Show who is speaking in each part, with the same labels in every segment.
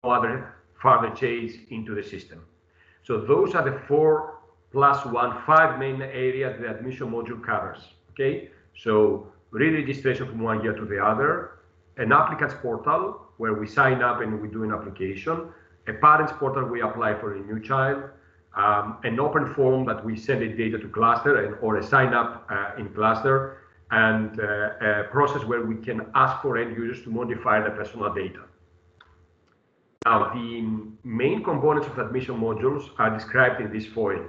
Speaker 1: other further change into the system. So those are the 4+1, 5 main areas the admission module covers. Okay, so re-registration from one year to the other, an applicant's portal where we sign up and we do an application, a parent's portal we apply for a new child, an open form that we send the data to Classter or a sign up in Classter, and a process where we can ask for end users to modify their personal data. Now, the main components of the admission modules are described in this foil.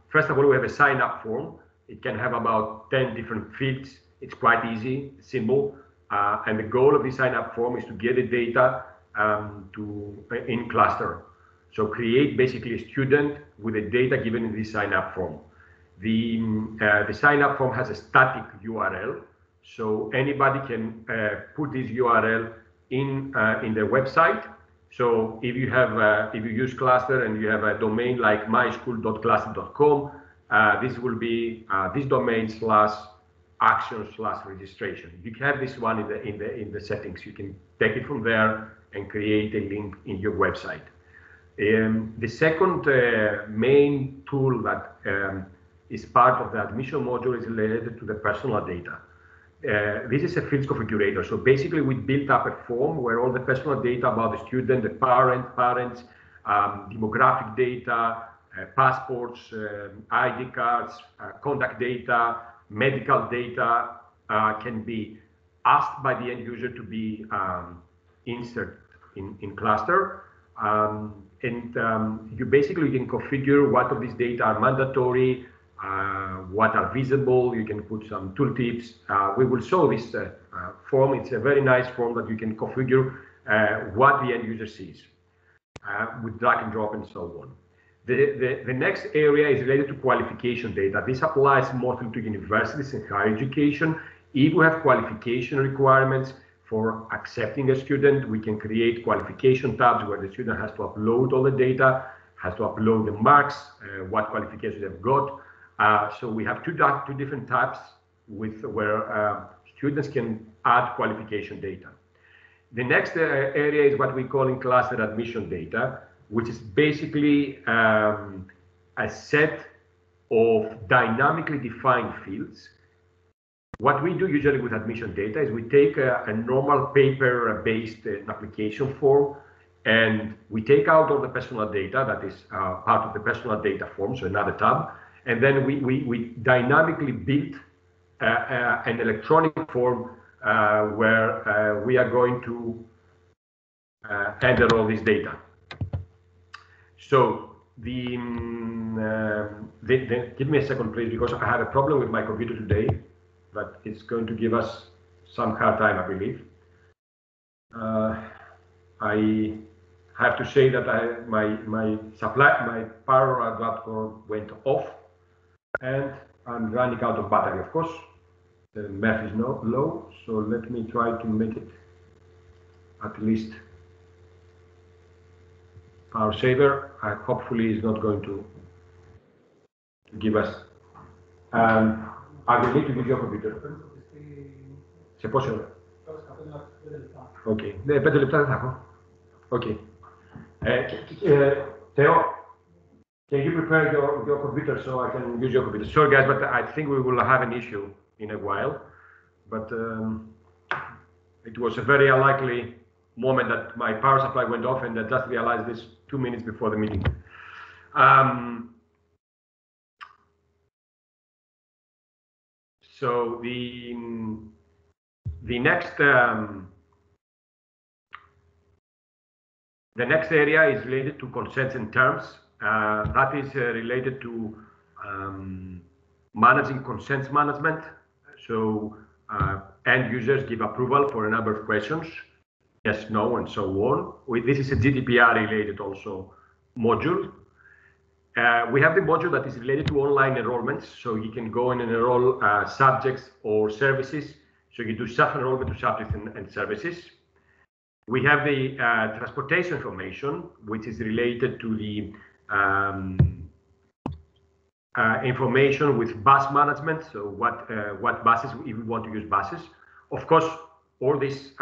Speaker 1: First of all, we have a sign up form. It can have about 10 different fields. It's quite easy, simple. And the goal of the sign up form is to get the data in Classter. So create basically a student with the data given in this sign up form. The sign up form has a static URL. So anybody can put this URL in their website. So if you have if you use Classter and you have a domain like myschool.classter.com, this will be this domain /action/registration. You can have this one in the settings. You can take it from there and create a link in your website. The second main tool that is part of the admission module is related to the personal data. This is a fields configurator. So basically, we built up a form where all the personal data about the student, the parents, demographic data, passports, ID cards, contact data, medical data can be asked by the end user to be inserted in Classter. You basically can configure what of these data are mandatory, what are visible. You can put some tooltips. We will show this form. It's a very nice form that you can configure what the end user sees with drag and drop and so on. The next area is related to qualification data. This applies mostly to universities and higher education. If we have qualification requirements for accepting a student, we can create qualification tabs where the student has to upload all the data, has to upload the marks, what qualifications they've got. So we have two different tabs where students can add qualification data. The next area is what we call in Classter admission data, which is basically a set of dynamically defined fields. What we do usually with admission data is we take a normal paper-based application form, and we take out all the personal data that is part of the personal data form, so another tab, and then we dynamically build an electronic form where we are going to enter all this data. So give me a second, please, because I have a problem with my computer today, but it's going to give us some hard time, I believe. I have to say that my power adapter went off, and I'm running out of battery, of course. The math is low, so let me try to make it at least power saver. Hopefully it's not going to give us. I will need to give you a computer. Σε πόση ώρα? Okay. 5 λεπτά δεν θα έχω. Okay. Theo, can you prepare your computer so I can use your computer? Sorry guys, but I think we will have an issue in a while. But it was a very unlikely moment that my power supply went off, and I just realized this 2 minutes before the meeting. So the next area is related to consents and terms. That is related to managing consents management. So end users give approval for a number of questions, yes, no, and so on. This is a GDPR related also module. We have the module that is related to online enrollments. So you can go and enroll subjects or services. So you do self-enrollment to subjects and services. We have the transportation information, which is related to the information with bus management. So what buses, if we want to use buses. Of course, all these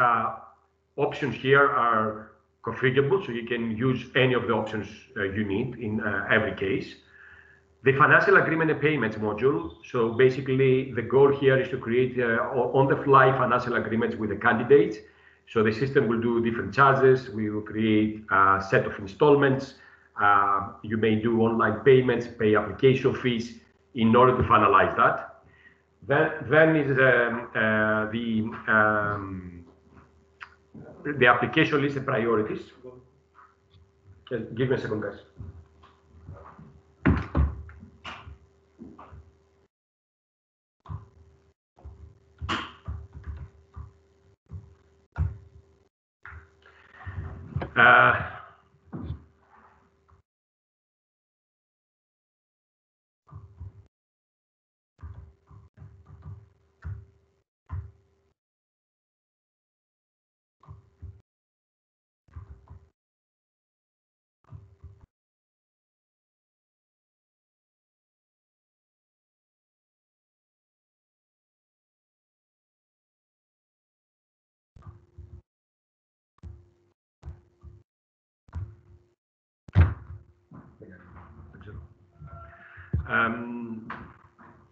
Speaker 1: options here are configurable, so you can use any of the options you need in every case. The financial agreement and payments module. So basically, the goal here is to create on-the-fly financial agreements with the candidates. So the system will do different charges. We will create a set of installments. You may do online payments, pay application fees in order to finalize that. Then is the application list and priorities. Give me a second, guys.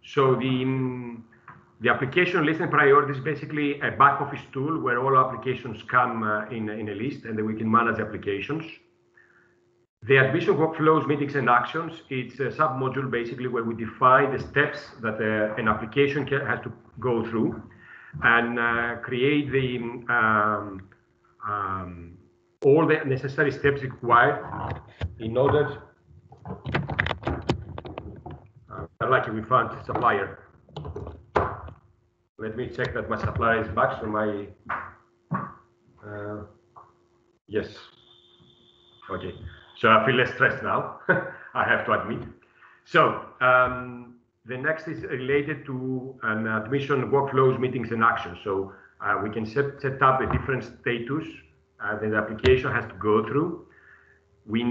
Speaker 1: So the application list and priority is basically a back office tool where all applications come in a list, and then we can manage applications. The admission workflows, meetings, and actions, it's a sub-module basically where we define the steps that an application has to go through and create all the necessary steps required in order. Lucky we found a supplier. Let me check that my supplier is back. So my yes, okay. So I feel less stressed now. I have to admit. So the next is related to an admission workflows, meetings, and actions. So we can set up a different status that the application has to go through. We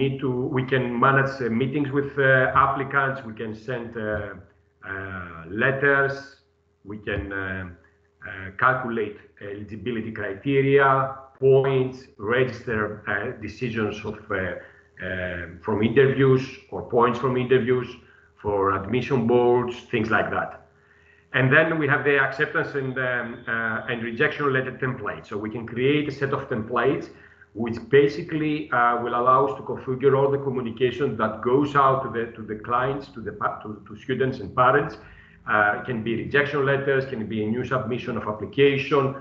Speaker 1: can manage meetings with applicants. We can send letters. We can calculate eligibility criteria, points, register decisions of from interviews or points from interviews for admission boards, things like that. And then we have the acceptance and rejection letter template. So we can create a set of templates which basically will allow us to configure all the communication that goes out to the clients, to students and parents. It can be rejection letters, can be a new submission of application.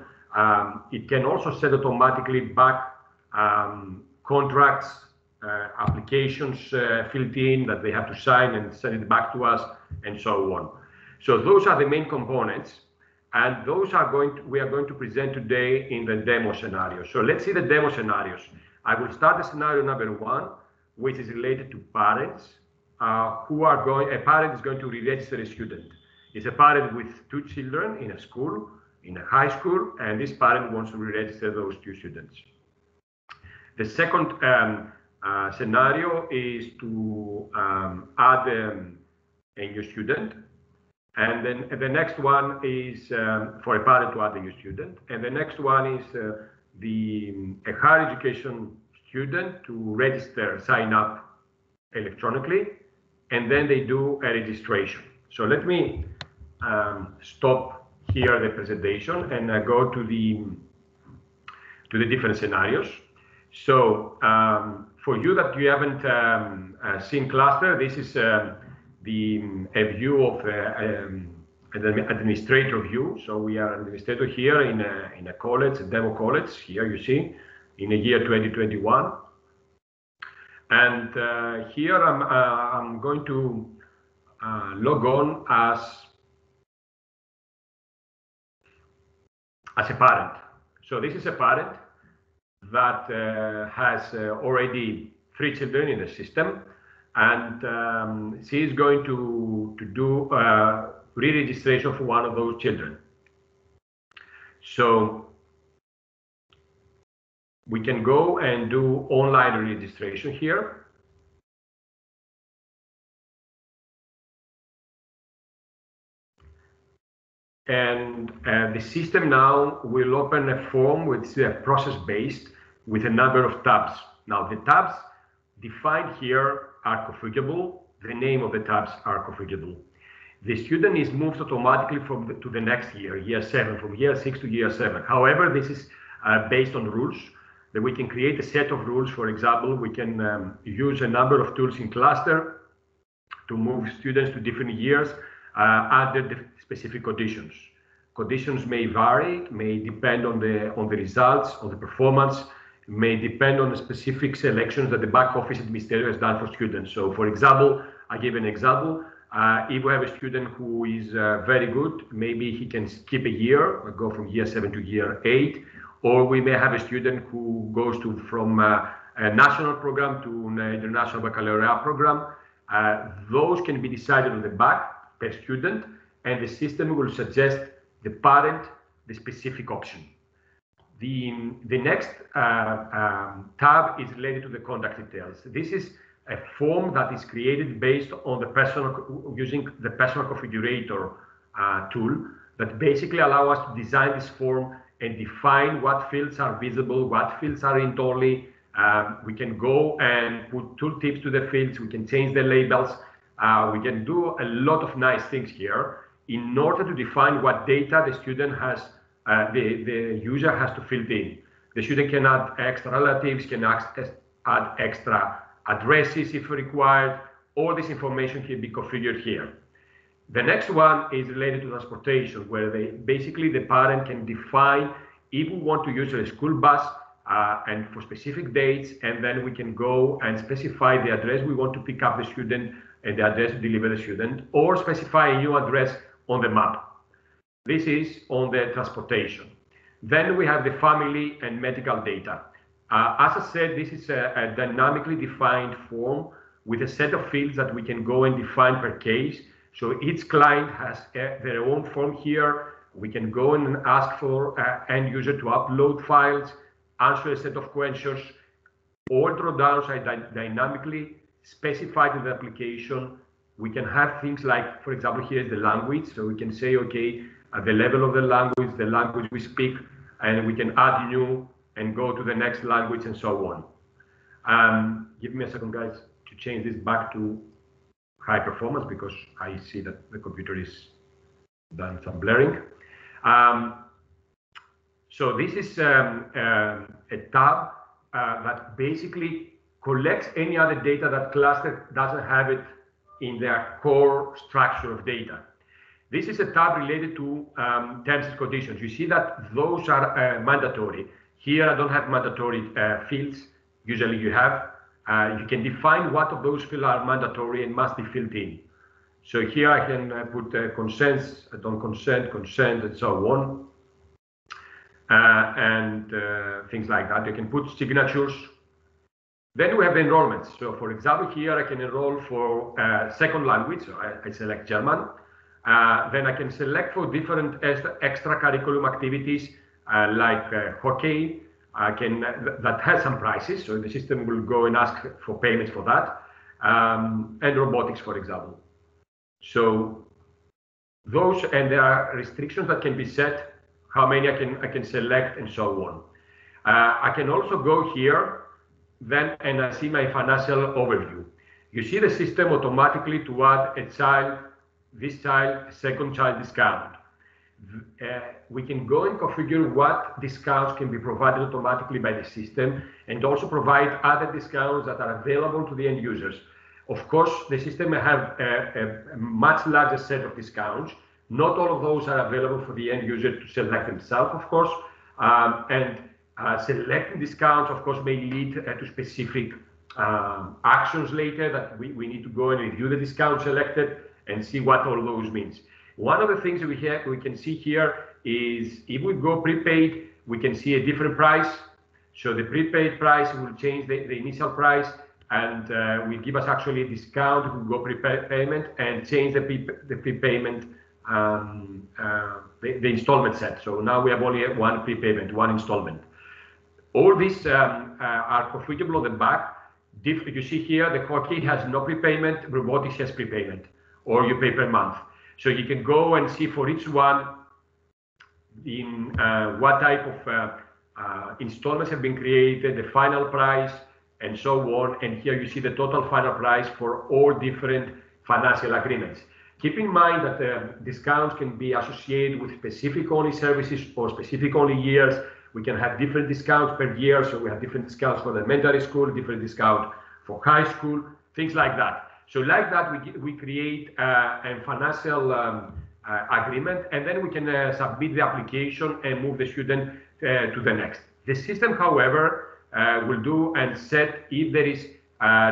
Speaker 1: It can also set automatically back contracts, applications filled in that they have to sign and send it back to us, and so on. So those are the main components. And those are we are going to present today in the demo scenario. So let's see the demo scenarios. I will start the scenario number 1, which is related to parents a parent is going to re-register a student. It's a parent with 2 children in a school, in a high school, and this parent wants to re-register those 2 students. The second scenario is to add a new student. And then the next one is for a parent to add a new student. And the next one is a higher education student to register, sign up electronically, and then they do a registration. So let me stop here the presentation and go to the different scenarios. So for you that you haven't seen Classter, this is a view of an administrator view. So we are an administrator here in a college, a demo college. Here you see in the year 2021, and here I'm going to log on as a parent. So this is a parent that has already 3 children in the system. And she is going to do re-registration for one of those children. So we can go and do online registration here. And the system now will open a form which is process-based, with a number of tabs. Now, the tabs defined here are configurable. The name of the tabs are configurable. The student is moved automatically to the next year, year 7, from year 6 to year 7. However, this is based on rules that we can create a set of rules. For example, we can use a number of tools in Classter to move students to different years under the specific conditions. Conditions may vary, may depend on the results, on the performance, may depend on the specific selections that the back office administrator has done for students. So, for example, I give an example. If we have a student who is very good, maybe he can skip a year, or go from year 7 to year 8, or we may have a student who goes from a national program to an international baccalaureate program. Those can be decided on the back per student, and the system will suggest the parent the specific option. The next tab is related to the contact details. This is a form that is created based on using the personal configurator tool that basically allow us to design this form and define what fields are visible, what fields are read-only. We can go and put tooltips to the fields. We can change the labels. We can do a lot of nice things here in order to define what data the student has, the user has to fill in. The student can add extra relatives, can add extra addresses if required. All this information can be configured here. The next one is related to transportation, where basically the parent can define if we want to use a school bus and for specific dates, and then we can go and specify the address we want to pick up the student and the address to deliver the student, or specify a new address on the map. This is on the transportation. Then we have the family and medical data. As I said, this is a dynamically defined form with a set of fields that we can go and define per case. So each client has their own form here. We can go and ask for end user to upload files, answer a set of questions. All drawdowns are dynamically specified in the application. We can have things like, for example, here is the language. So we can say, okay, at the level of the language we speak, and we can add new and go to the next language and so on. Give me a second, guys, to change this back to high performance because I see that the computer is done some blurring. So this is a tab that basically collects any other data that Classter doesn't have it in their core structure of data. This is a tab related to terms and conditions. You see that those are mandatory. Here I don't have mandatory fields. Usually you have. You can define what of those fields are mandatory and must be filled in. So here I can put consents, I don't consent, consent, and so on. And things like that. You can put signatures. Then we have the enrollments. So for example, here I can enroll for second language. So I select German. Then I can select for different extracurriculum activities like hockey. That has some prices, so the system will go and ask for payments for that, and robotics, for example. So those, and there are restrictions that can be set, how many I can select, and so on. I can also go here, then, and I see my financial overview. You see the system automatically to add a child, this child, second child discount. We can go and configure what discounts can be provided automatically by the system, and also provide other discounts that are available to the end users. Of course, the system may have a much larger set of discounts. Not all of those are available for the end user to select themselves, of course. Selecting discounts, of course, may lead to specific actions later that we need to go and review the discount selected and see what all those means. One of the things we can see here is if we go prepaid, we can see a different price. So the prepaid price will change the initial price, and will give us actually a discount if we go prepayment, and change the prepayment, the installment set. So now we have only one prepayment, one installment. All these are configurable on the back. You see here, the hotkey has no prepayment, robotics has prepayment, or you pay per month. So you can go and see for each one in what type of installments have been created, the final price, and so on. And here you see the total final price for all different financial agreements. Keep in mind that discounts can be associated with specific only services or specific only years. We can have different discounts per year, so we have different discounts for the elementary school, different discount for high school, things like that. So like that, we create a financial agreement, and then we can submit the application and move the student to the next. The system, however, will do and set if there is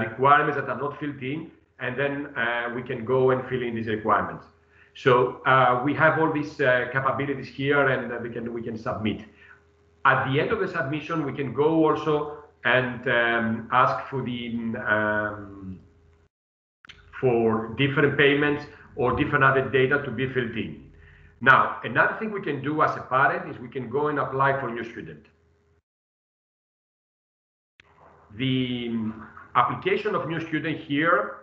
Speaker 1: requirements that are not filled in, and then we can go and fill in these requirements. So we have all these capabilities here, and we can submit. At the end of the submission, we can go also and ask for for different payments or different other data to be filled in. Now, another thing we can do as a parent is we can go and apply for a new student. The application of new student here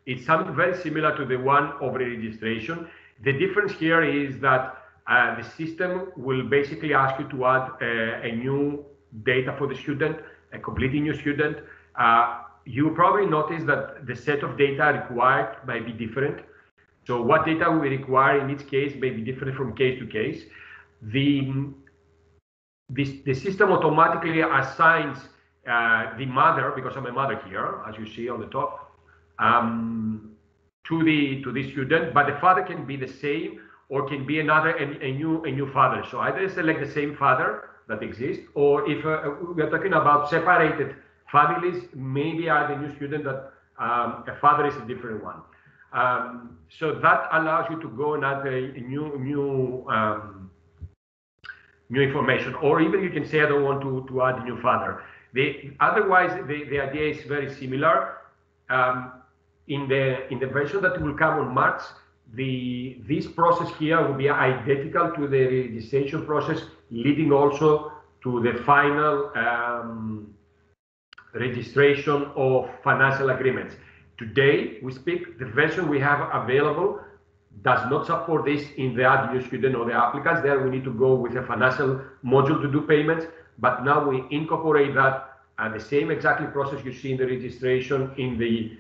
Speaker 1: is something very similar to the one of re-registration. The difference here is that the system will basically ask you to add a new data for the student, a completely new student. You probably notice that the set of data required might be different. So what data we require in each case may be different from case to case. The system automatically assigns the mother, because I'm a mother here, as you see on the top, to the student, but the father can be the same or can be a new father. So either select the same father that exists, or if we are talking about separated families, maybe add a new student that a father is a different one. So that allows you to go and add a new information, or even you can say I don't want to add a new father. Otherwise, the idea is very similar. In the version that will come on March, this process here will be identical to the registration process, leading also to the final registration of financial agreements. Today, we speak, the version we have available does not support this in the add new student or the applicants. There we need to go with a financial module to do payments, but now we incorporate that and the same exactly process you see in the registration in the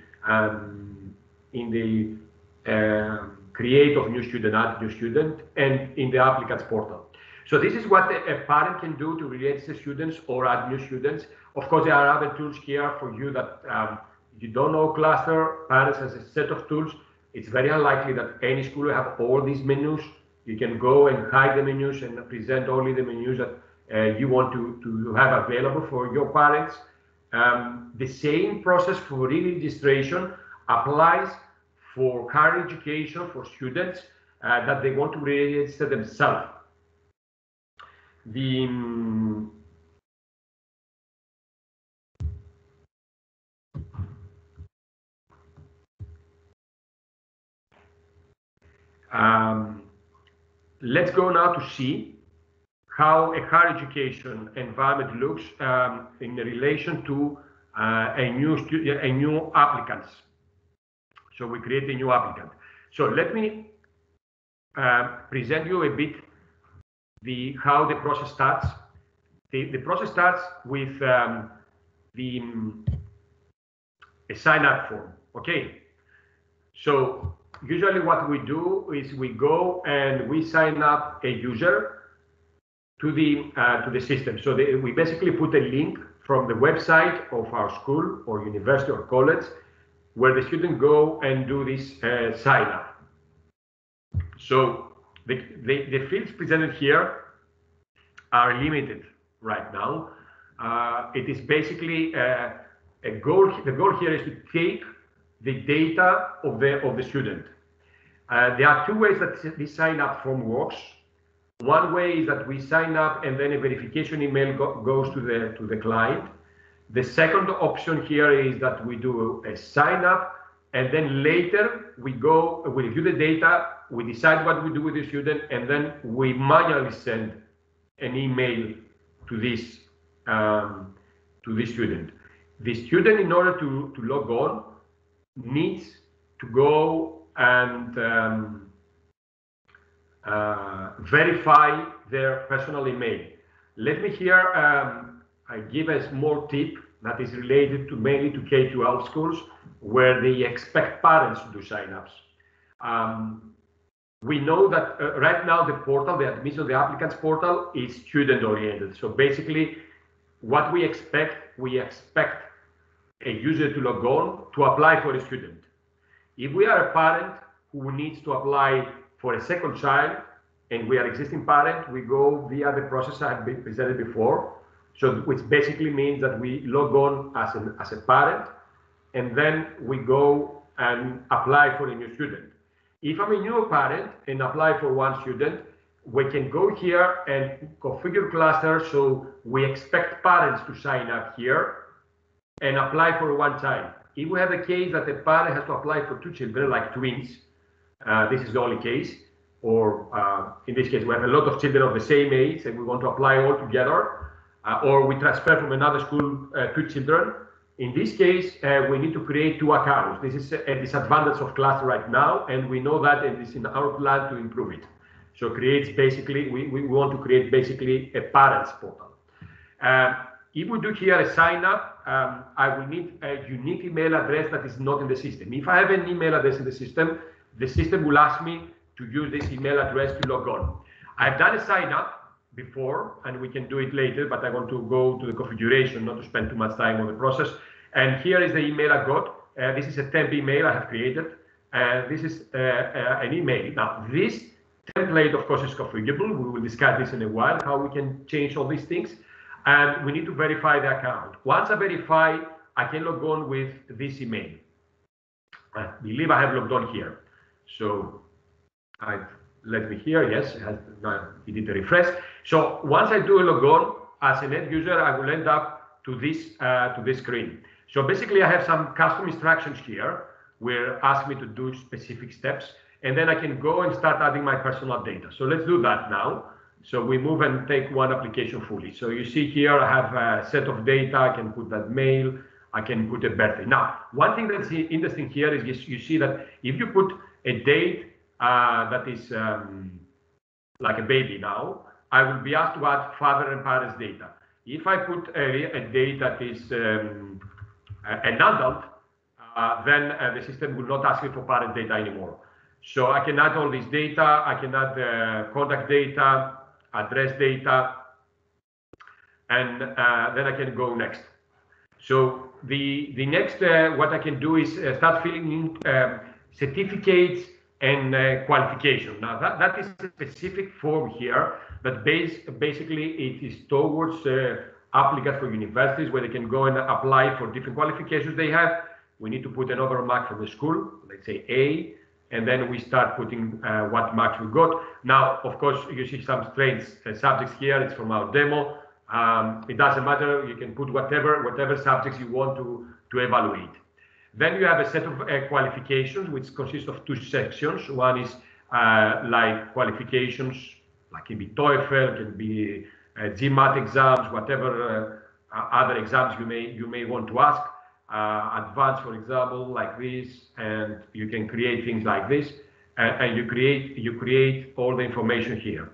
Speaker 1: create of new student, add new student, and in the applicants portal. So this is what a parent can do to register students or add new students. Of course, there are other tools here for you that you don't know Classter. Parents has a set of tools. It's very unlikely that any school will have all these menus. You can go and hide the menus and present only the menus that you want to have available for your parents. The same process for re-registration applies for higher education for students that they want to re-register themselves. Let's go now to see how a higher education environment looks in relation to a new applicants. So we create a new applicant. So let me present you a bit how the process starts. The process starts with a sign-up form. Okay. So usually what we do is we go and we sign up a user to the system. So we basically put a link from the website of our school or university or college where the student go and do this sign up. So the fields presented here are limited right now. It is basically the goal here is to take the data of the student. There are two ways that this sign up form works. One way is that we sign up and then a verification email goes to the client. The second option here is that we do a sign up and then later we review the data, we decide what we do with the student, and then we manually send an email to this student. The student, in order to log on, needs to go and verify their personal email. Let me here I give a small tip that is related to mainly to K-12 schools where they expect parents to do sign-ups. We know that right now the portal, the admission, the applicants portal is student-oriented. So basically, what we expect a user to log on to apply for a student. If we are a parent who needs to apply for a second child, and we are existing parent, we go via the process I have been presented before. So which basically means that we log on as a parent, and then we go and apply for a new student. If I'm a new parent and apply for one student, we can go here and configure Classter so we expect parents to sign up here and apply for one child. If we have a case that the parent has to apply for two children, like twins, this is the only case, or in this case, we have a lot of children of the same age and we want to apply all together, or we transfer from another school two children. In this case, we need to create two accounts. This is a disadvantage of Classter right now, and we know that, and it's in our plan to improve it. So creates basically, we want to create basically a parents portal. If we do here a sign up, I will need a unique email address that is not in the system. If I have an email address in the system will ask me to use this email address to log on. I've done a sign up before, and we can do it later, but I want to go to the configuration, not to spend too much time on the process. And here is the email I got. This is a temp email I have created. This is an email. Now, this template, of course, is configurable. We will discuss this in a while, how we can change all these things. And we need to verify the account. Once I verify, I can log on with this email. I believe I have logged on here. So let me here, yes, it did a refresh. So once I do a logon as an end user, I will end up to this screen. So basically, I have some custom instructions here where ask me to do specific steps, and then I can go and start adding my personal data. So let's do that now. So we move and take one application fully. So you see here, I have a set of data. I can put that mail. I can put a birthday. Now, one thing that's interesting here is you see that if you put a date that is like a baby now, I will be asked to add father and parents data. If I put a date that is an adult, then the system will not ask me for parent data anymore. So I can add all this data. I can add contact data, address data, and then I can go next. So the next, what I can do is start filling in certificates and qualification. Now that is a specific form here that basically it is towards applicants for universities where they can go and apply for different qualifications they have. We need to put another mark from the school, let's say A, and then we start putting what marks we got. Now, of course, you see some strange subjects here. It's from our demo. It doesn't matter. You can put whatever subjects you want to evaluate. Then you have a set of qualifications, which consists of two sections. One is like qualifications, like can be TOEFL, can be GMAT exams, whatever other exams you may want to ask. Advanced, for example, like this, and you can create things like this, and you create all the information here.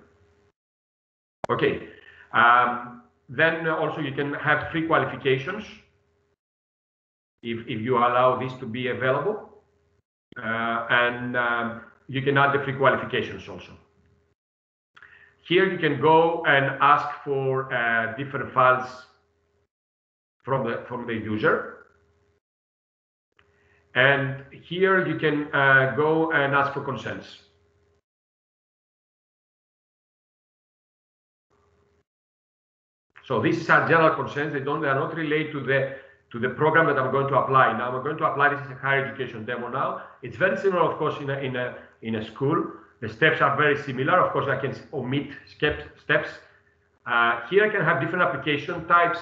Speaker 1: Okay. Then also you can have free qualifications if you allow this to be available, and you can add the free qualifications also. Here you can go and ask for different files from the user. And here you can go and ask for consents. So these are general consents. They are not related to the program that I'm going to apply. Now I'm going to apply this as a higher education demo now. It's very similar, of course, in a school. The steps are very similar. Of course, I can omit steps. Here I can have different application types,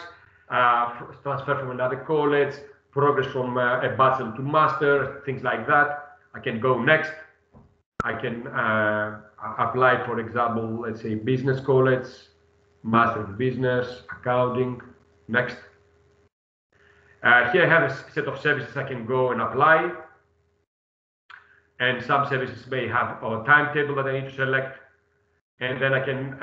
Speaker 1: transfer from another college, progress from a bachelor to master, things like that. I can go next. I can apply, for example, let's say business college, master of business, accounting, next. Here I have a set of services I can go and apply. And some services may have a timetable that I need to select. And then I can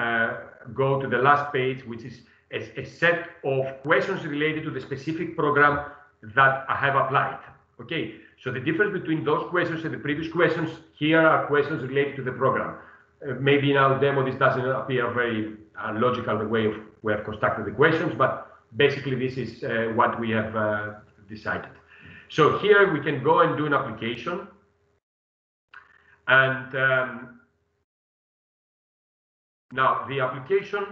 Speaker 1: go to the last page, which is a set of questions related to the specific program that I have applied. Okay, so the difference between those questions and the previous questions here are questions related to the program. Maybe in our demo this doesn't appear very logical the way we have constructed the questions, but basically this is what we have decided. So here we can go and do an application, and now the application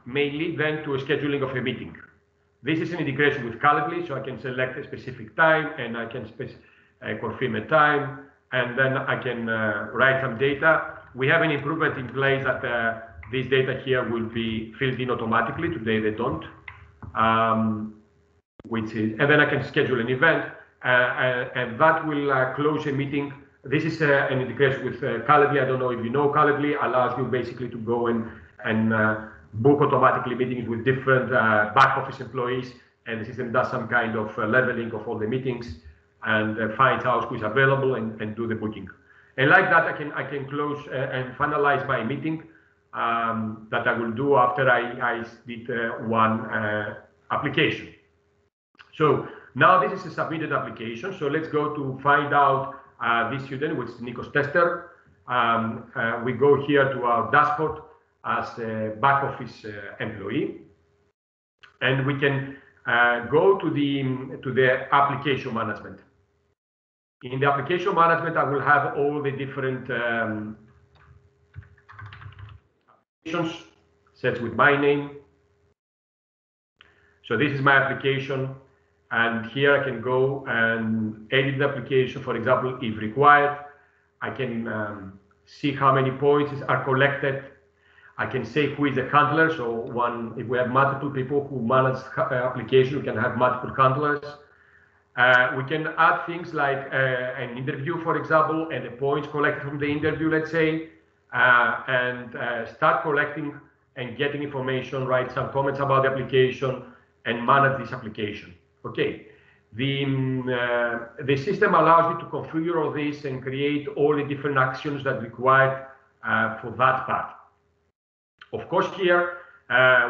Speaker 1: may lead then to a scheduling of a meeting. This is an integration with Calendly, so I can select a specific time and I can confirm a time, and then I can write some data. We have an improvement in place that this data here will be filled in automatically. Today they don't, and then I can schedule an event, and that will close a meeting. This is an integration with Calendly. I don't know if you know Calendly. Allows you basically to go and book automatically meetings with different back office employees, and the system does some kind of leveling of all the meetings and finds out who is available and do the booking. And like that, I can close and finalize my meeting that I will do after I did one application. So now this is a submitted application. So let's go to find out this student, which is Nikos Tester. We go here to our dashboard as a back office employee, and we can go to the application management. In the application management, I will have all the different applications set with my name. So this is my application, and here I can go and edit the application. For example, if required, I can see how many points are collected. I can say who is the handler. So if we have multiple people who manage application, we can have multiple handlers. We can add things like an interview, for example, and the points collected from the interview, let's say, and start collecting and getting information, write some comments about the application, and manage this application. Okay. The system allows you to configure all this and create all the different actions that are required for that part. Of course, here,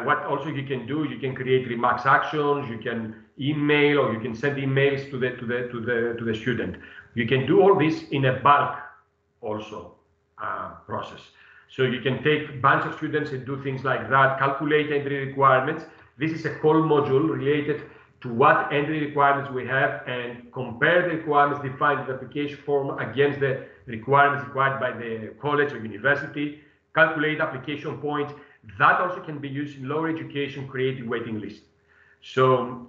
Speaker 1: what also you can do, you can create remarks actions, you can email, or you can send emails to the student. You can do all this in a bulk also process. So you can take a bunch of students and do things like that, calculate entry requirements. This is a call module related to what entry requirements we have, and compare the requirements defined in the application form against the requirements required by the college or university. Calculate application points. That also can be used in lower education, creating waiting list. So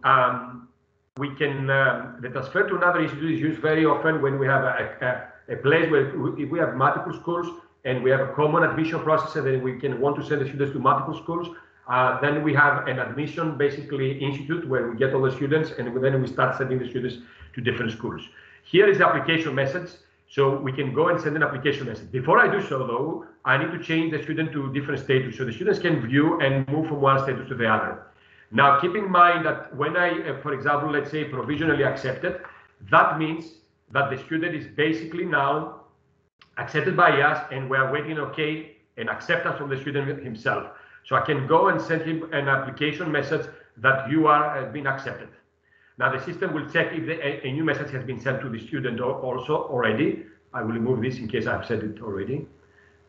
Speaker 1: we can, the transfer to another institute is used very often when we have a place where if we have multiple schools and we have a common admission process, and then we can want to send the students to multiple schools. Then we have an admission, basically, institute where we get all the students, and then we start sending the students to different schools. Here is the application message. So we can go and send an application message. Before I do so, though, I need to change the student to different status, so the students can view and move from one status to the other. Now, keep in mind that when I, for example, let's say provisionally accepted, that means that the student is basically now accepted by us, and we are waiting, okay, an acceptance from the student himself. So I can go and send him an application message that you are being accepted. Now the system will check if a new message has been sent to the student also already. I will remove this in case I've said it already.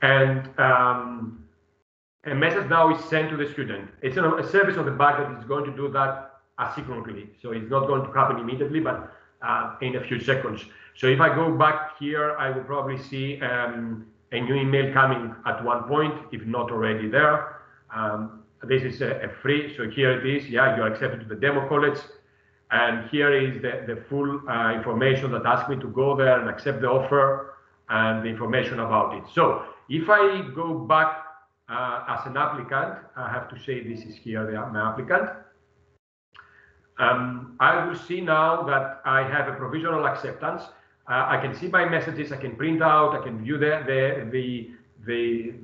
Speaker 1: And a message now is sent to the student. It's a service on the back that is going to do that asynchronously. So it's not going to happen immediately, but in a few seconds. So if I go back here, I will probably see a new email coming at one point, if not already there. This is a free, so here it is. Yeah, you are accepted to the demo college. And here is the full information that asks me to go there and accept the offer and the information about it. So if I go back as an applicant, I have to say this is here, my applicant. I will see now that I have a provisional acceptance. I can see my messages, I can print out, I can view the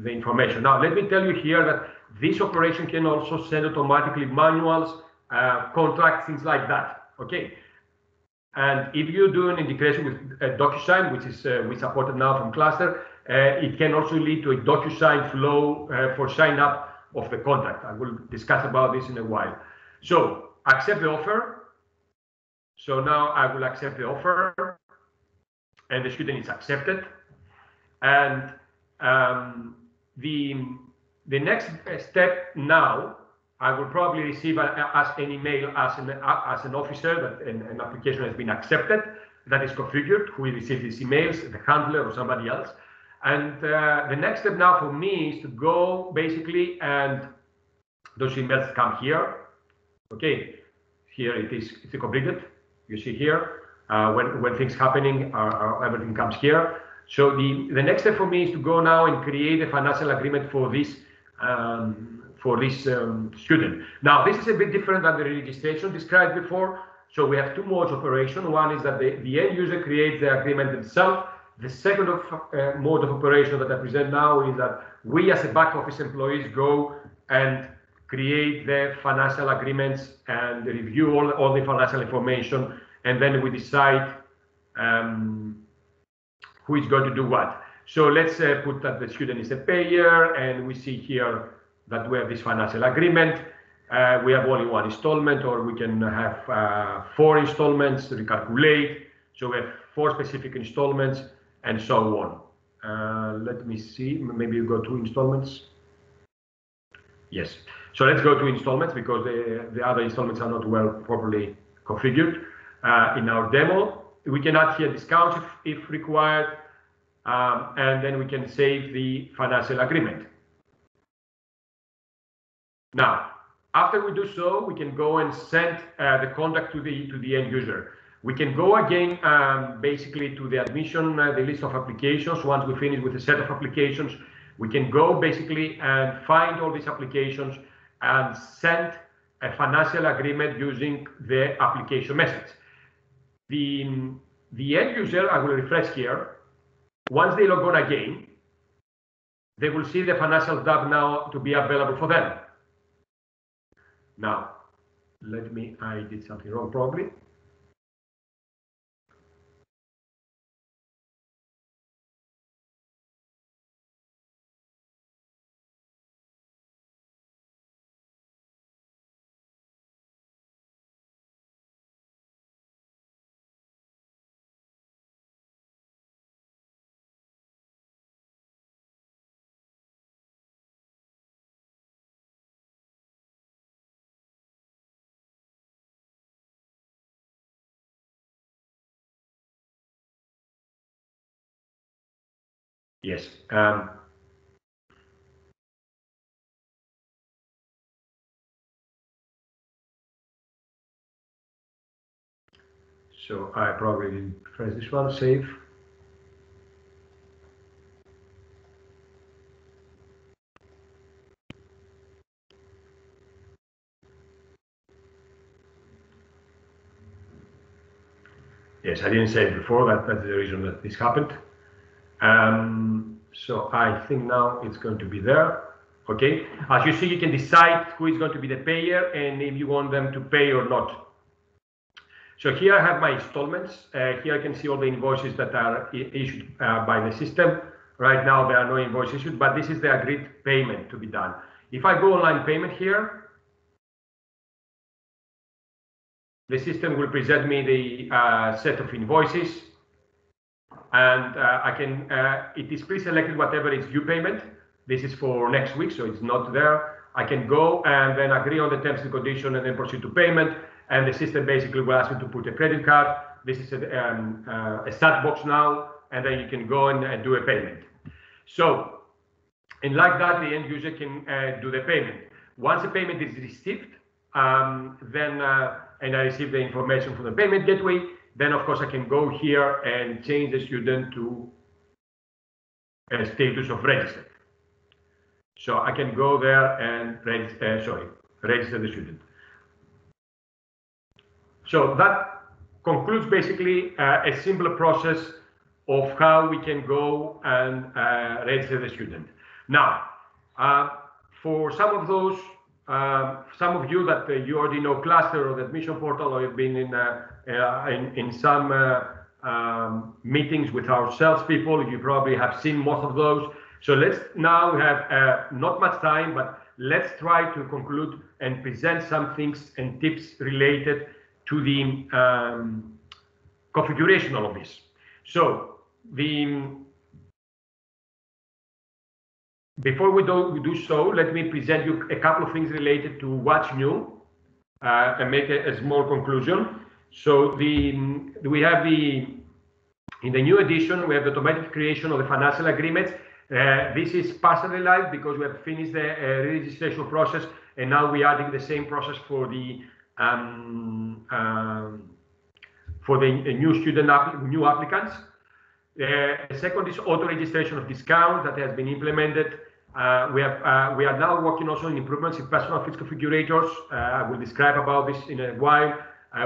Speaker 1: information. Now, let me tell you here that this operation can also send automatically manuals, contracts, things like that. Okay. And if you do an integration with DocuSign, which is we supported now from Classter, it can also lead to a DocuSign flow for sign up of the contract. I will discuss about this in a while. So accept the offer. So now I will accept the offer, and the student is accepted. And the next step now, I will probably receive an email as an officer that an application has been accepted, that is configured, who will receive these emails, the handler or somebody else. And the next step now for me is to go basically, and those emails come here. Okay, here it is, it's completed. You see here, when things happening, everything comes here. So the next step for me is to go now and create a financial agreement for this student. Now, this is a bit different than the registration described before. So we have two modes of operation. One is that the end user creates the agreement himself. The second mode of operation that I present now is that we as a back office employees go and create the financial agreements and review all the financial information, and then we decide who is going to do what. So let's put that the student is a payer, and we see here that we have this financial agreement. We have only one installment, or we can have 4 installments to recalculate. So we have 4 specific installments, and so on. Let me see, maybe you go to installments. Yes, so let's go to installments, because the other installments are not well properly configured in our demo. We can add here discounts if required, and then we can save the financial agreement. Now, after we do so, we can go and send the contract to the end user. We can go again basically to the admission, the list of applications. Once we finish with a set of applications, we can go basically and find all these applications and send a financial agreement using the application message. The end user, I will refresh here. Once they log on again, they will see the financial tab now to be available for them. Now, I did something wrong probably. Yes. So I probably didn't press this one, save. Yes, I didn't save before, that's the reason that this happened. So I think now it's going to be there. Okay, as you see, you can decide who is going to be the payer and if you want them to pay or not. So here I have my installments. Here I can see all the invoices that are issued by the system. Right now there are no invoices issued, but this is the agreed payment to be done. If I go online payment here, the system will present me the set of invoices, and I can, it is pre-selected whatever is due payment. This is for next week, so it's not there. I can go and then agree on the terms and conditions and then proceed to payment. And the system basically will ask you to put a credit card. This is a stat box now, and then you can go and do a payment. So, and like that, the end user can do the payment. Once the payment is received, and I receive the information from the payment gateway, then of course I can go here and change the student to a status of registered. So I can go there and register the student. So that concludes basically a simpler process of how we can go and register the student. Now, for some of those, some of you that you already know Classter or the admission portal, or you've been in in some meetings with our salespeople. You probably have seen most of those. So let's now have not much time, but let's try to conclude and present some things and tips related to the configuration of this. So before we do so, let me present you a couple of things related to what's new and make a small conclusion. So we have in the new edition, we have the automatic creation of the financial agreements. This is partially live because we have finished the registration process, and now we are adding the same process for the new applicants. The second is auto registration of discount that has been implemented. We are now working also on improvements in personal fields configurators. I will describe about this in a while.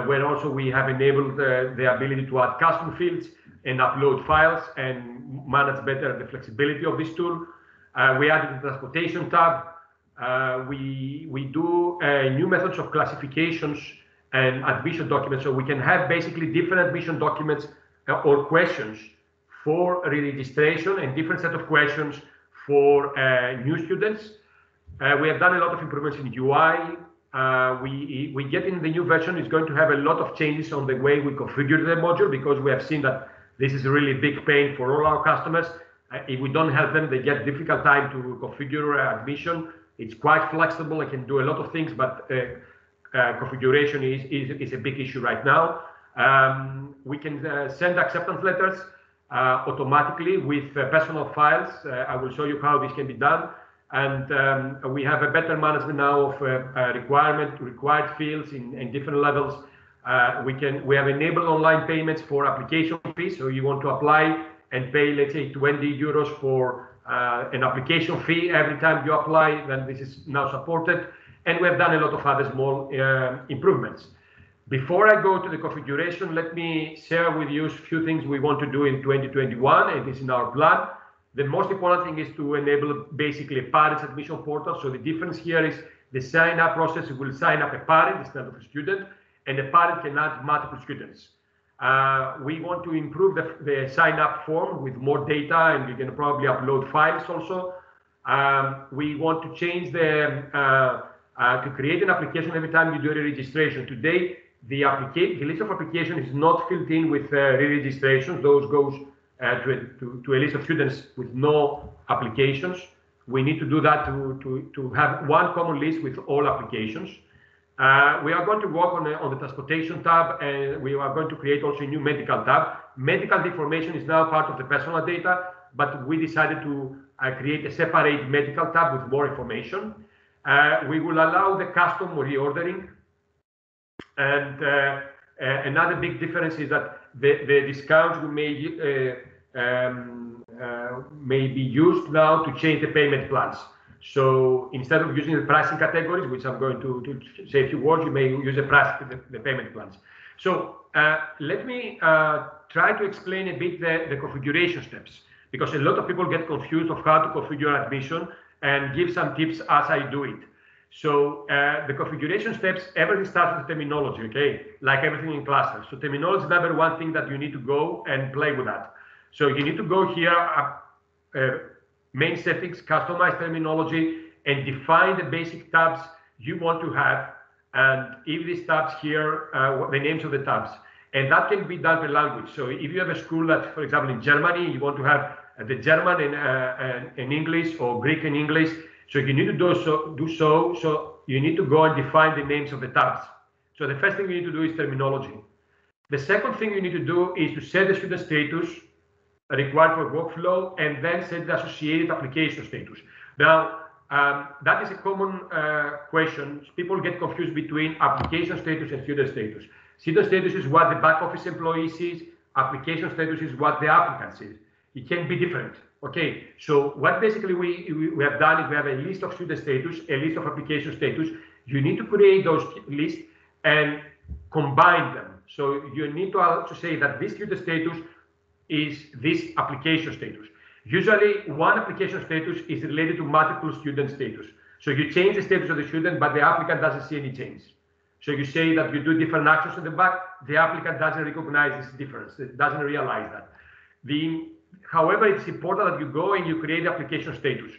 Speaker 1: Where also we have enabled the ability to add custom fields and upload files and manage better the flexibility of this tool. We added the transportation tab. We do new methods of classifications and admission documents, so we can have basically different admission documents or questions for re-registration and different set of questions for new students. We have done a lot of improvements in UI. We get in the new version is going to have a lot of changes on the way we configure the module, because we have seen that this is a really big pain for all our customers. If we don't help them, they get difficult time to configure admission. It's quite flexible. It can do a lot of things, but configuration is a big issue right now. We can send acceptance letters automatically with personal files. I will show you how this can be done. And we have a better management now of required fields in different levels. We have enabled online payments for application fees. So you want to apply and pay, let's say, 20 euros for an application fee every time you apply, then this is now supported. And we have done a lot of other small improvements. Before I go to the configuration, let me share with you a few things we want to do in 2021, and this is in our plan. The most important thing is to enable basically a parents admission portal. So the difference here is the sign-up process will sign up a parent instead of a student, and the parent can add multiple students. We want to improve the sign-up form with more data, and you can probably upload files also. We want to change to create an application every time you do a registration. Today, the list of applications is not filled in with re-registration. Those goes to a list of students with no applications. We need to do that to have one common list with all applications. We are going to work on the transportation tab, and we are going to create also a new medical tab. Medical information is now part of the personal data, but we decided to create a separate medical tab with more information. We will allow the custom reordering. And another big difference is that the discounts may be used now to change the payment plans. So instead of using the pricing categories, which I'm going to say a few words, you may use the payment plans. So let me try to explain a bit the configuration steps, because a lot of people get confused of how to configure admission, and give some tips as I do it. So the configuration steps, everything starts with terminology, okay? Like everything in Classter. So terminology is number one thing that you need to go and play with that. So you need to go here, main settings, customize terminology, and define the basic tabs you want to have. And if these tabs here, the names of the tabs. And that can be done per language. So if you have a school that, for example, in Germany, you want to have the German and English, or Greek and English. So you need to do so. So you need to go and define the names of the tabs. So the first thing you need to do is terminology. The second thing you need to do is to set the student status required for workflow, and then set the associated application status. Now, that is a common question. People get confused between application status and student status. Student status is what the back office employee sees. Application status is what the applicant sees. It can be different. Okay, so what basically we have done is we have a list of student status, a list of application status. You need to create those lists and combine them. So you need to also say that this student status is this application status. Usually one application status is related to multiple student status. So you change the status of the student, but the applicant doesn't see any change. So you say that you do different actions in the back, the applicant doesn't recognize this difference, it doesn't realize that. However, it's important that you go and you create the application status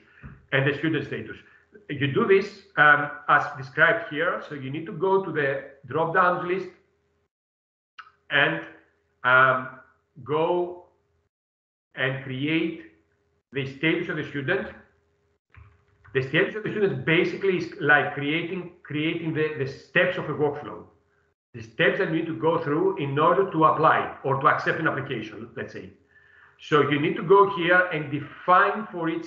Speaker 1: and the student status. You do this as described here. So you need to go to the drop-down list and go and create the status of the student. The status of the student basically is like creating the steps of a workflow. The steps that you need to go through in order to apply or to accept an application, let's say. So you need to go here and define for each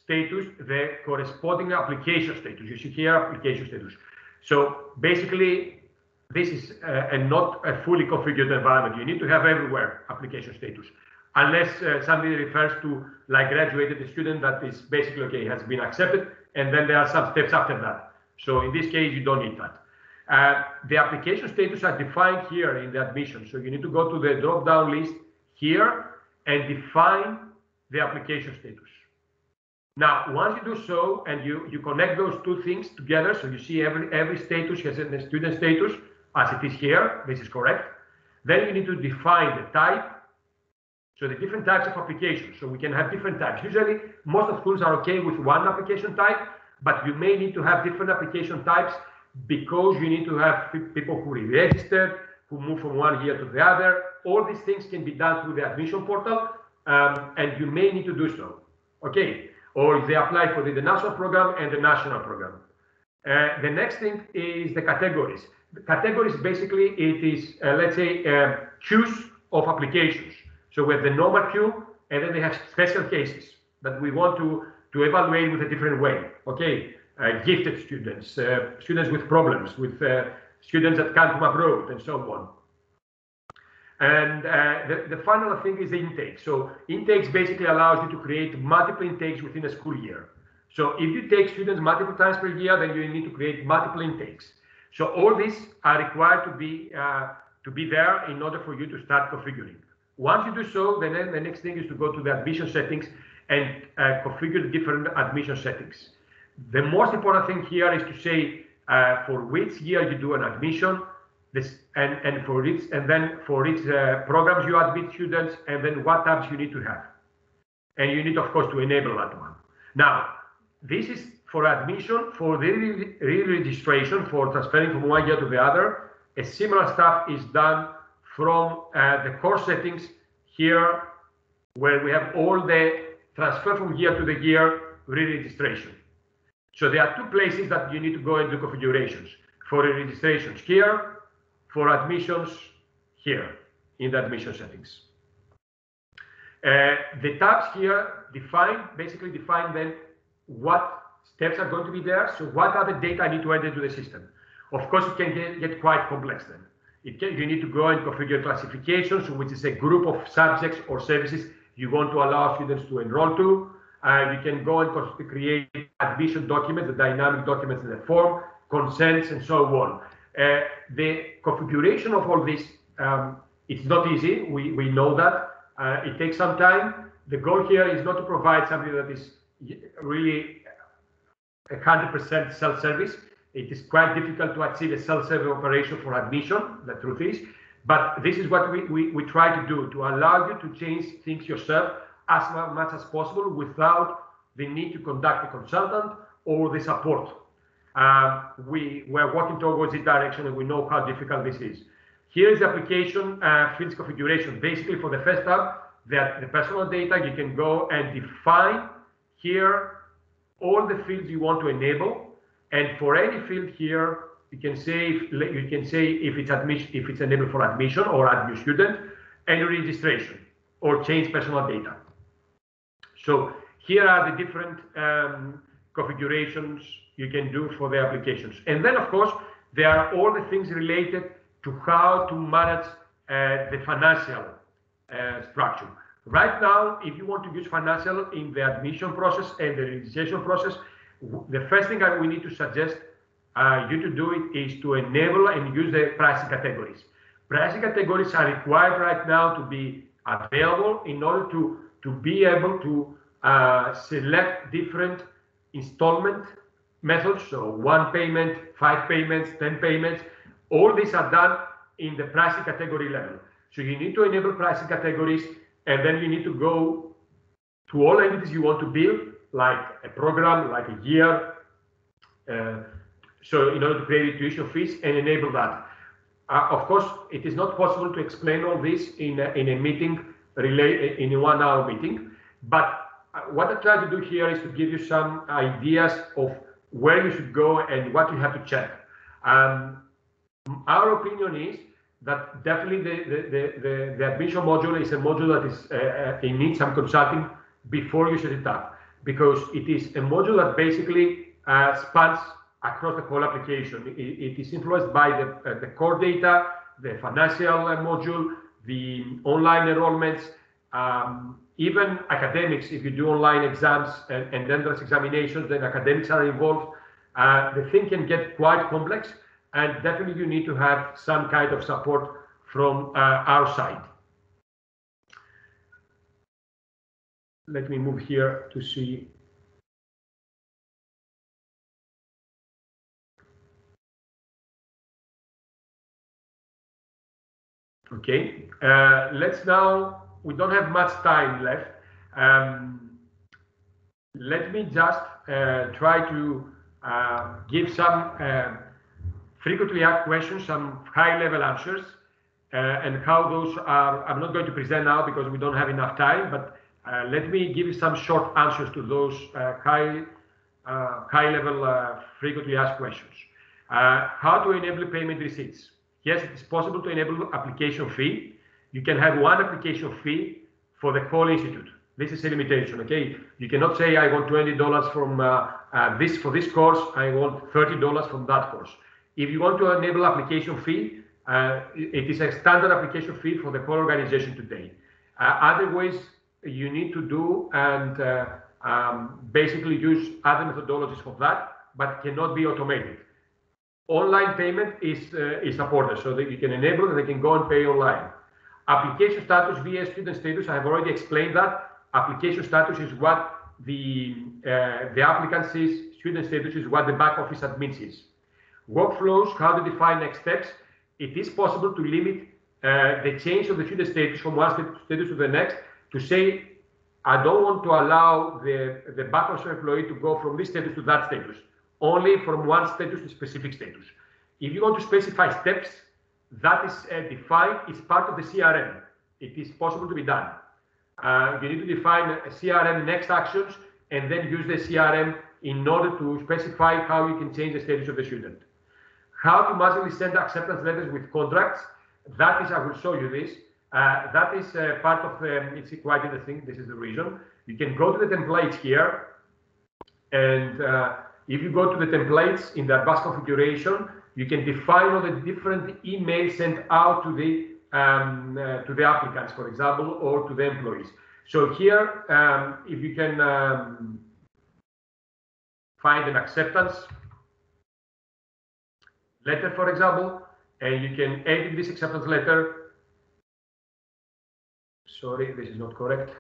Speaker 1: status the corresponding application status. You see here application status. So basically, this is not a fully configured environment. You need to have everywhere application status, unless somebody refers to like graduated student that is basically okay, has been accepted, and then there are some steps after that. So in this case, you don't need that. The application status are defined here in the admission. So you need to go to the drop-down list here and define the application status. Now, once you do so, and you connect those two things together, so you see every status has a student status, as it is here, this is correct. Then you need to define the type, so the different types of applications. So we can have different types. Usually, most of schools are okay with one application type, but you may need to have different application types because you need to have people who re-registered, who move from one year to the other. All these things can be done through the admission portal, and you may need to do so. Okay. Or if they apply for the international program and the national program. The next thing is the categories. The categories, basically, it is, let's say, queues of applications. So we have the normal queue, and then they have special cases that we want to evaluate with a different way. Okay, gifted students, students with problems, with students that come from abroad, and so on. And the final thing is the intake. So intakes basically allows you to create multiple intakes within a school year. So if you take students multiple times per year, then you need to create multiple intakes. So all these are required to be there in order for you to start configuring. Once you do so, then the next thing is to go to the admission settings and configure the different admission settings. The most important thing here is to say for which year you do an admission, and for each programs you admit students, and then what tabs you need to have. And you need, of course, to enable that one. Now, this is for admission. For the re-registration, for transferring from one year to the other, a similar stuff is done from the course settings here, where we have all the transfer from year to the year re-registration. So there are two places that you need to go and do configurations. For re-registrations here, for admissions here in the admission settings. The tabs here basically define then what steps are going to be there. So what are the data I need to enter into the system? Of course, it can get quite complex then. You need to go and configure classifications, which is a group of subjects or services you want to allow students to enroll to. You can go and create admission documents, the dynamic documents in the form, consents, and so on. The configuration of all this, it's not easy. We know that. It takes some time. The goal here is not to provide something that is really 100% self-service. It is quite difficult to achieve a self-service operation for admission, the truth is. But this is what we try to do, to allow you to change things yourself as much as possible without the need to conduct a consultant or the support. We're working towards this direction, and we know how difficult this is. Here is the application fields configuration. Basically, for the first tab, the personal data, you can go and define here all the fields you want to enable, and for any field here, you can say if it's admission, if it's enabled for admission or add new student, and registration or change personal data. So here are the different configurations you can do for the applications. And then, of course, there are all the things related to how to manage the financial structure. Right now, if you want to use financial in the admission process and the registration process, the first thing we need to suggest you to do it is to enable and use the pricing categories. Pricing categories are required right now to be available in order to be able to select different installment methods, so 1 payment, 5 payments, 10 payments, All these are done in the pricing category level. So you need to enable pricing categories, and then you need to go to all entities you want to build, like a program, like a year. So in order to create tuition fees and enable that. Of course, it is not possible to explain all this in a meeting, in a 1 hour meeting. But what I try to do here is to give you some ideas of where you should go and what you have to check. Our opinion is that definitely the admission module is a module that is it needs some consulting before you set it up, because it is a module that basically spans across the whole application. It is influenced by the core data, the financial module, the online enrollments, even academics. If you do online exams and then there's examinations, then academics are involved. The thing can get quite complex, and definitely you need to have some kind of support from our side. Let me move here to see. Okay, let's now, we don't have much time left. Let me just try to give some frequently asked questions, some high-level answers, and how those are. I'm not going to present now because we don't have enough time, but let me give you some short answers to those high-level frequently asked questions. How to enable payment receipts? Yes, it is possible to enable application fee. You can have one application fee for the whole institute. This is a limitation, okay? You cannot say I want $20 from for this course, I want $30 from that course. If you want to enable application fee, it is a standard application fee for the whole organization today. Other ways you need to do and basically use other methodologies for that, but cannot be automated. Online payment is supported, so that you can enable and they can go and pay online. Application status via student status, I have already explained that. Application status is what the applicant is, student status is what the back office admins is. Workflows, how to define next steps. It is possible to limit the change of the student status from one status to the next, to say, I don't want to allow the back office employee to go from this status to that status, only from one status to specific status. If you want to specify steps, that is defined, it's part of the CRM. It is possible to be done. You need to define a CRM next actions and then use the CRM in order to specify how you can change the status of the student. How to manually send acceptance letters with contracts. That is, I will show you this. That is part of, it's quite interesting. This is the reason. You can go to the templates here. And if you go to the templates in the advanced configuration, you can define all the different emails sent out to the applicants, for example, or to the employees. So here, if you can find an acceptance letter, for example, and you can edit this acceptance letter. Sorry, this is not correct.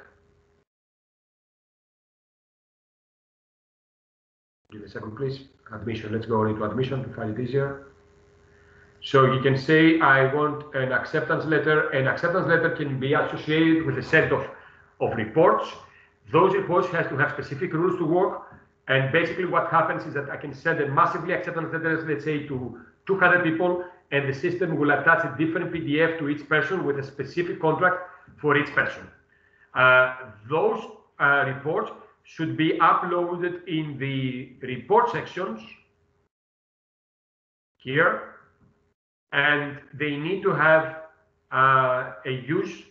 Speaker 1: Give me a second, please. Admission, let's go into admission to find it easier. So you can say, I want an acceptance letter. An acceptance letter can be associated with a set of reports. Those reports have to have specific rules to work. And basically what happens is that I can send a massively acceptance letters, let's say to 200 people, and the system will attach a different PDF to each person with a specific contract for each person. Those reports should be uploaded in the report sections here, and they need to have a use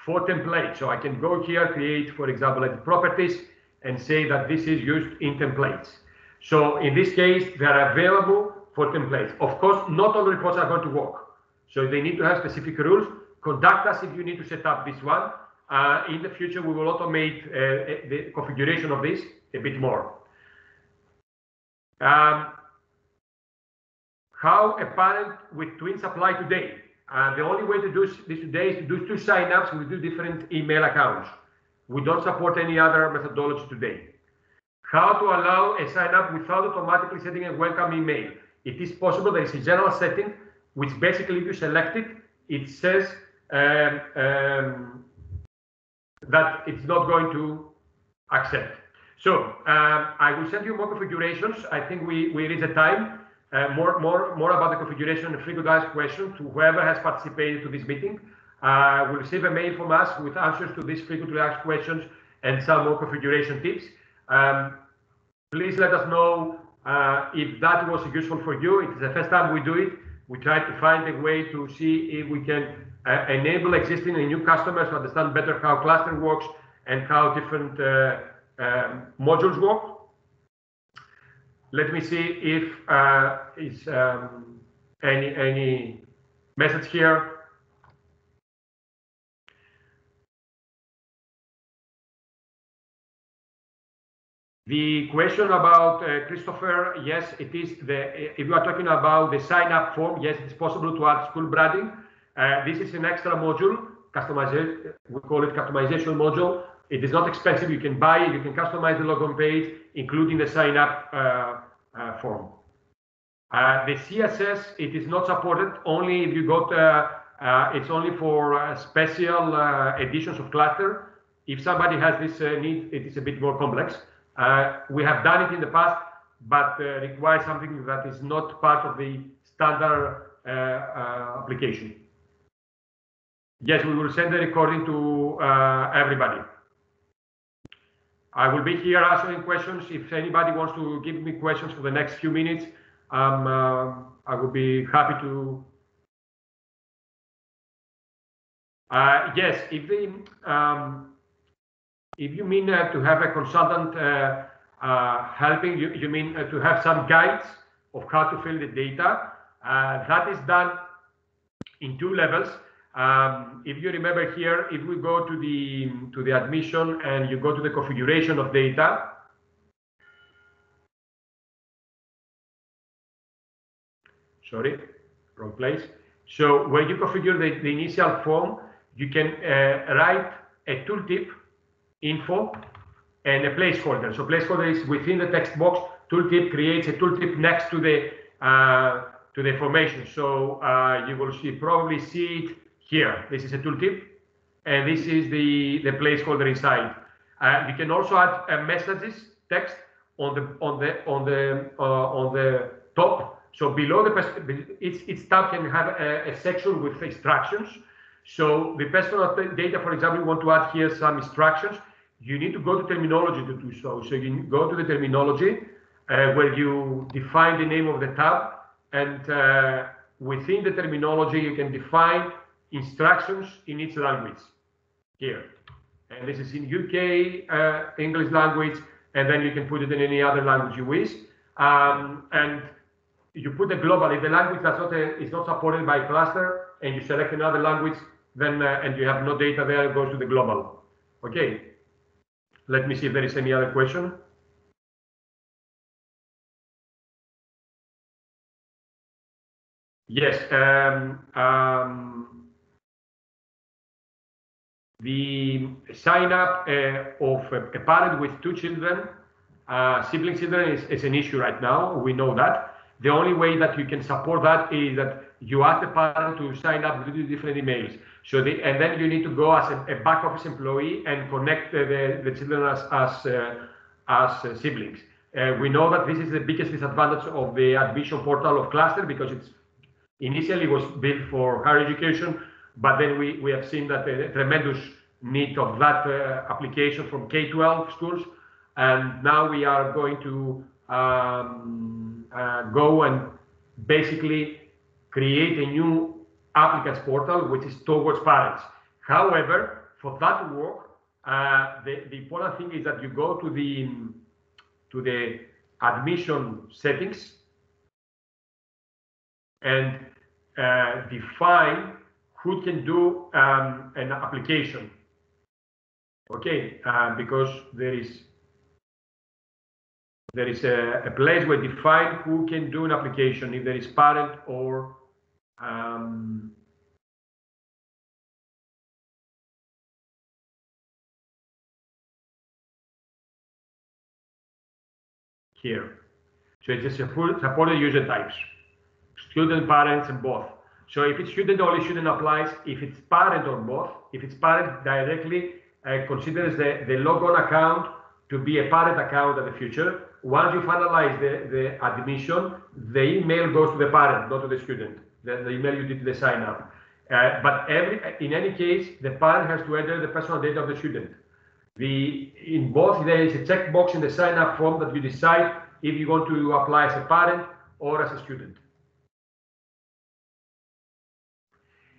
Speaker 1: for template. So I can go here, create, for example, like properties, and say that this is used in templates. So in this case, they are available for templates. Of course, not all reports are going to work. So they need to have specific rules. Contact us if you need to set up this one. In the future, we will automate the configuration of this a bit more. How a parent with twins apply today. The only way to do this today is to do 2 sign-ups with 2 different email accounts. We don't support any other methodology today. How to allow a sign-up without automatically sending a welcome email. It is possible. There is a general setting which basically if you select it, it says that it's not going to accept. So I will send you more configurations. I think we reach the time. More about the configuration and frequently asked questions to whoever has participated to this meeting. Will receive a mail from us with answers to these frequently asked questions and some more configuration tips. Please let us know if that was useful for you. It's the first time we do it. We try to find a way to see if we can enable existing and new customers to understand better how Classter works and how different modules work. Let me see if is any message here. The question about Christopher, yes, it is if you are talking about the sign up form, yes, it's possible to add school branding. This is an extra module, customization, we call it customization module. It is not expensive, you can buy it, you can customize the login page, including the sign up form. The CSS, it is not supported, only if you got, it's only for special editions of Classter. If somebody has this need, it is a bit more complex. We have done it in the past, but requires something that is not part of the standard application. Yes, we will send the recording to everybody. I will be here answering questions. If anybody wants to give me questions for the next few minutes, I will be happy to. Yes, if you mean to have a consultant helping, you mean to have some guides of how to fill the data. That is done in two levels. If you remember here, if we go to the admission and you go to the configuration of data, sorry, wrong place. So when you configure the initial form, you can write a tooltip info and a placeholder. So placeholder is within the text box. Tooltip creates a tooltip next to the information. So you will probably see it here. This is a tooltip, and this is the placeholder inside. You can also add messages text on the top. So below each tab can have a section with instructions. So the personal data, for example, you want to add here some instructions. You need to go to terminology to do so. So you go to the terminology where you define the name of the tab, and within the terminology you can define instructions in each language here. And this is in UK English language, and then you can put it in any other language you wish. And you put the global. If the language is not supported by Classter, and you select another language, then and you have no data there, it goes to the global. Okay. Let me see if there is any other question. Yes. The sign up of a parent with two children, sibling children, is an issue right now. We know that. The only way that you can support that is that you ask the parent to sign up with different emails. So and then you need to go as a back office employee and connect the children as siblings. We know that this is the biggest disadvantage of the admission portal of Classter, because it's initially was built for higher education, but then we have seen that the tremendous need of that application from K-12 schools, and now we are going to go and basically create a new applicants portal, which is towards parents. However, for that to work, the important thing is that you go to the admission settings and define who can do an application. Okay, because there is a place where define who can do an application, if there is parent or here. So it's just supported user types, student, parents, and both. So if it's student only, student applies. If it's parent or both, if it's parent directly, considers the logon account to be a parent account in the future. Once you finalize the admission, the email goes to the parent, not to the student. The email you did the sign up. But in any case, the parent has to enter the personal data of the student. In both, there is a checkbox in the sign up form that you decide if you want to apply as a parent or as a student.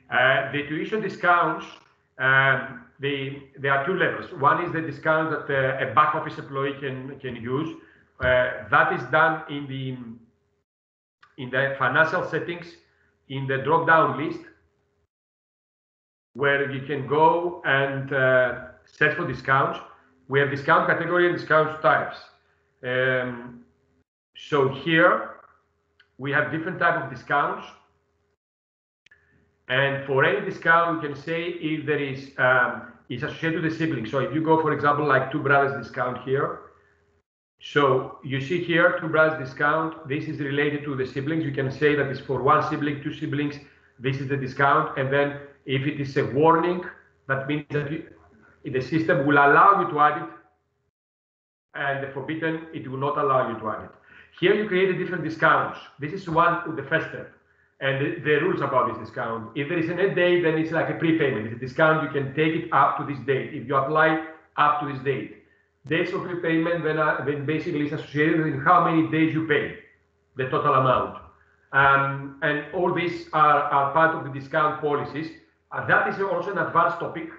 Speaker 1: The tuition discounts, there are two levels. One is the discount that a back office employee can use. That is done in the financial settings, in the drop-down list, where you can go and search for discounts. We have discount category and discount types. So here we have different types of discounts. And for any discount, you can say if there is associated to the sibling. So if you go, for example, like two brothers discount here. So you see here, two brothers discount. This is related to the siblings. You can say that it's for one sibling, two siblings. This is the discount. And then if it is a warning, that means that the system will allow you to add it. And the forbidden, it will not allow you to add it. Here you create different discounts. This is one with the first step. And the rules about this discount. If there is an end date, then it's like a prepayment. It's a discount, you can take it up to this date. If you apply up to this date. Dates of prepayment, then basically is associated with how many days you pay, the total amount. And all these are part of the discount policies. That is also an advanced topic.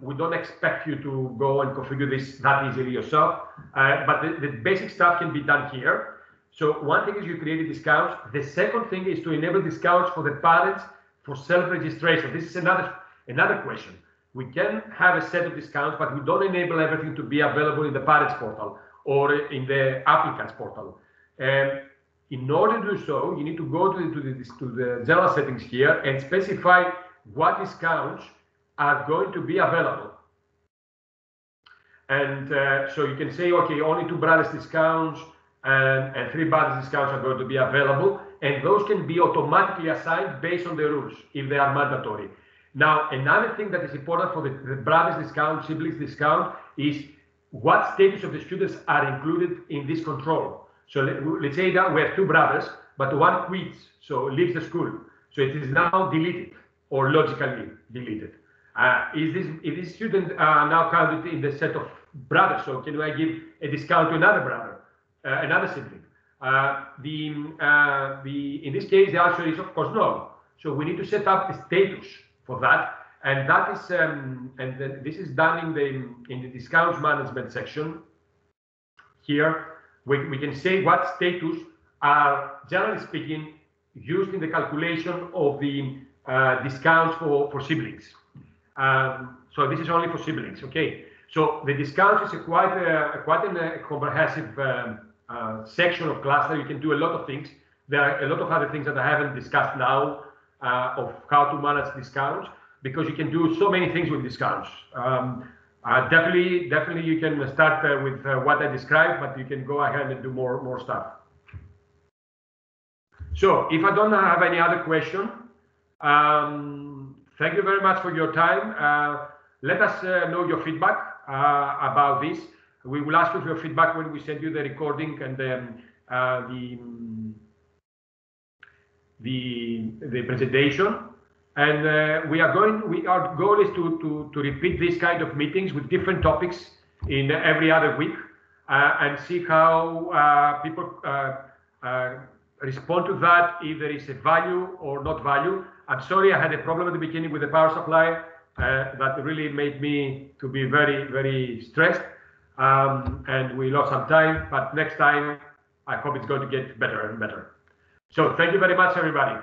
Speaker 1: We don't expect you to go and configure this that easily yourself, but the basic stuff can be done here. So one thing is you create discounts. The second thing is to enable discounts for the parents for self-registration. This is another question. We can have a set of discounts, but we don't enable everything to be available in the parents portal or in the applicants portal. In order to do so, you need to go to the general settings here and specify what discounts are going to be available. And so you can say, okay, only two brothers discounts and three brothers discounts are going to be available, and those can be automatically assigned based on the rules if they are mandatory. Now, another thing that is important for the brothers discount, siblings discount, is what status of the students are included in this control. So let's say that we have two brothers, but one quits, so leaves the school. So it is now deleted or logically deleted. Is this student now counted in the set of brothers? So can I give a discount to another brother, another sibling? In this case, the answer is of course no. So we need to set up the status for that, and that is this is done in the discounts management section. Here we can say what status are, generally speaking, used in the calculation of the discounts for siblings. So this is only for siblings, okay? So the discounts is quite a comprehensive section of Classter. You can do a lot of things. There are a lot of other things that I haven't discussed now of how to manage discounts, because you can do so many things with discounts. Definitely you can start with what I described, but you can go ahead and do more stuff. So if I don't have any other question, thank you very much for your time. Let us know your feedback about this. We will ask you for your feedback when we send you the recording and the presentation. And our goal is to repeat these kind of meetings with different topics in every other week and see how people respond to that, if there is a value or not value. I'm sorry, I had a problem at the beginning with the power supply that really made me to be very, very stressed, and we lost some time, but next time I hope it's going to get better and better. So thank you very much, everybody.